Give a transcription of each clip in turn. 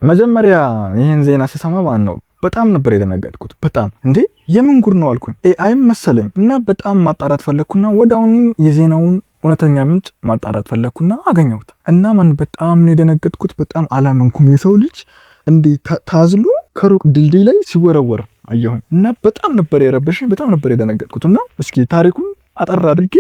መጀመሪያ ይሄን ዜና ስሰማ ማን ነው በጣም ነበር የደነገጥኩት። በጣም እንዴ የምን ጉድ ነው አልኩኝ። ኤአይም መሰለኝ እና በጣም ማጣራት ፈለኩና ወዲያውኑ የዜናውን እውነተኛ ምንጭ ማጣራት ፈለኩና አገኘሁት። እና ማን በጣም ነው የደነገጥኩት። በጣም አላመንኩም። የሰው ልጅ እንዴ ታዝሎ ከሩቅ ድልድይ ላይ ሲወረወር አየሁኝ እና በጣም ነበር የረበሽኝ። በጣም ነበር የደነገጥኩት። እና እስኪ ታሪኩን አጠር አድርጌ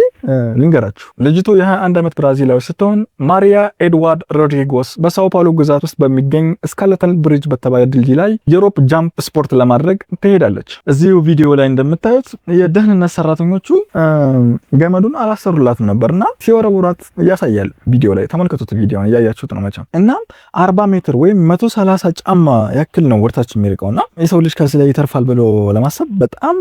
ልንገራችሁ። ልጅቱ የ21 ዓመት ብራዚላዊ ስትሆን ማሪያ ኤድዋርድ ሮድሪጎስ በሳኦ ፓውሎ ግዛት ውስጥ በሚገኝ ስካለተን ብሪጅ በተባለ ድልድይ ላይ የሮፕ ጃምፕ ስፖርት ለማድረግ ትሄዳለች። እዚሁ ቪዲዮ ላይ እንደምታዩት የደህንነት ሰራተኞቹ ገመዱን አላሰሩላትም ነበርና ሲወረውራት ያሳያል። ቪዲዮ ላይ ተመልከቱት። ቪዲዮውን እያያችሁት ነው መቼም። እናም 40 ሜትር ወይም 130 ጫማ ያክል ነው ወርታች የሚርቀውና የሰው ልጅ ከዚህ ላይ ይተርፋል ብሎ ለማሰብ በጣም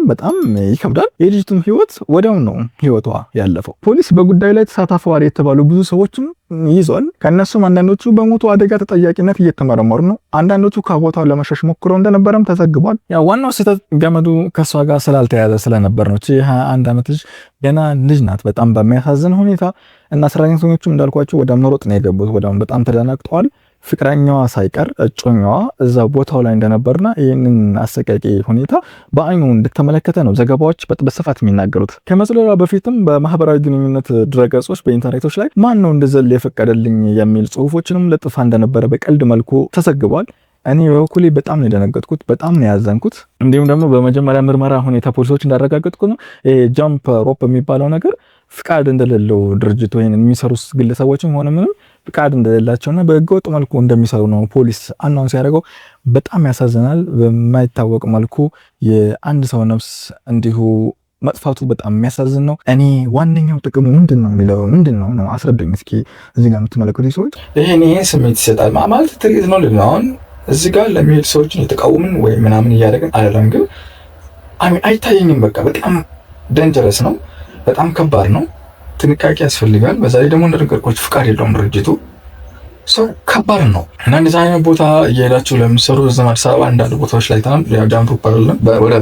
ይከብዳል። የልጅቱም ህይወት ወዲያው ነው ህይወቷ ያለፈው። ፖሊስ በጉዳዩ ላይ ተሳታፈዋል የተባሉ ብዙ ሰዎችም ይዟል። ከነሱም አንዳንዶቹ በሞቱ አደጋ ተጠያቂነት እየተመረመሩ ነው። አንዳንዶቹ ከቦታው ለመሸሽ ሞክረው እንደነበረም ተዘግቧል። ያው ዋናው ስህተት ገመዱ ከሷ ጋር ስላልተያዘ ስለነበር ነው። 21 ዓመት ልጅ ገና ልጅ ናት። በጣም በሚያሳዝን ሁኔታ እና ሰራተኞቹም እንዳልኳቸው ወደ መሮጥ ነው የገቡት። ወዲያውኑ በጣም ተደናግጠዋል። ፍቅረኛዋ ሳይቀር እጮኛዋ እዛ ቦታው ላይ እንደነበርና ይህንን አሰቃቂ ሁኔታ በአይኑ እንደተመለከተ ነው ዘገባዎች በስፋት የሚናገሩት። ከመጽለሏ በፊትም በማህበራዊ ግንኙነት ድረገጾች በኢንተርኔቶች ላይ ማን ነው እንደዘል የፈቀደልኝ የሚል ጽሁፎችንም ለጥፋ እንደነበረ በቀልድ መልኩ ተዘግቧል። እኔ በበኩሌ በጣም ነው የደነገጥኩት፣ በጣም ነው ያዘንኩት። እንዲሁም ደግሞ በመጀመሪያ ምርመራ ሁኔታ ፖሊሶች እንዳረጋገጥኩት ነው ጃምፕ ሮፕ የሚባለው ነገር ፍቃድ እንደሌለው ድርጅቱ ይሄንን የሚሰሩ ግለሰቦችም ሆነ ምንም ፍቃድ እንደሌላቸውና በህገወጥ መልኩ እንደሚሰሩ ነው ፖሊስ አናውንስ ያደረገው። በጣም ያሳዝናል። በማይታወቅ መልኩ የአንድ ሰው ነፍስ እንዲሁ መጥፋቱ በጣም የሚያሳዝን ነው። እኔ ዋነኛው ጥቅሙ ምንድነው ነው አስረዱኝ እስኪ። እዚህ ጋር የምትመለከቱ ሰዎች ይሄን ስሜት ይሰጣል ማለት ትርኢት ነው ልል አሁን እዚህ ጋር ለሚሄድ ሰዎችን የተቃወምን ወይ ምናምን እያደረግን አይደለም፣ ግን አይታየኝም። በቃ በጣም ደንጀረስ ነው፣ በጣም ከባድ ነው። ጥንቃቄ ያስፈልጋል። በዛ ላይ ደግሞ እንደነገርኳችሁ ፍቃድ የለውም ድርጅቱ። ሰው ከባድ ነው እና እንደዚህ አይነት ቦታ እየሄዳችሁ ለምትሰሩ እዛም አዲስ አበባ አንዳንድ ቦታዎች ላይ ተናም ያው ጃምፕ ፓርለም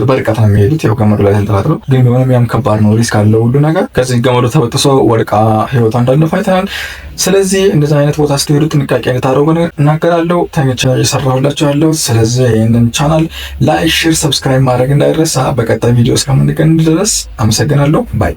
በርቀት ነው የሚሄዱት። ያው ገመዱ ላይ ተንጠላጥለው ግን ቢሆንም ያም ከባድ ነው፣ ሪስክ አለው ሁሉ ነገር። ከዚህ ገመዱ ተበጥሶ ወድቃ ህይወቷ እንዳለፈ አይተናል። ስለዚህ እንደዚህ አይነት ቦታ ስትሄዱ ጥንቃቄ እንድታደርጉ እናገራለሁ። ተኝቼ እየሰራሁላችሁ ያለው። ስለዚህ ይህንን ቻናል ላይክ፣ ሼር፣ ሰብስክራይብ ማድረግ እንዳይረሳ። በቀጣይ ቪዲዮ እስከምንገናኝ ድረስ አመሰግናለሁ። ባይ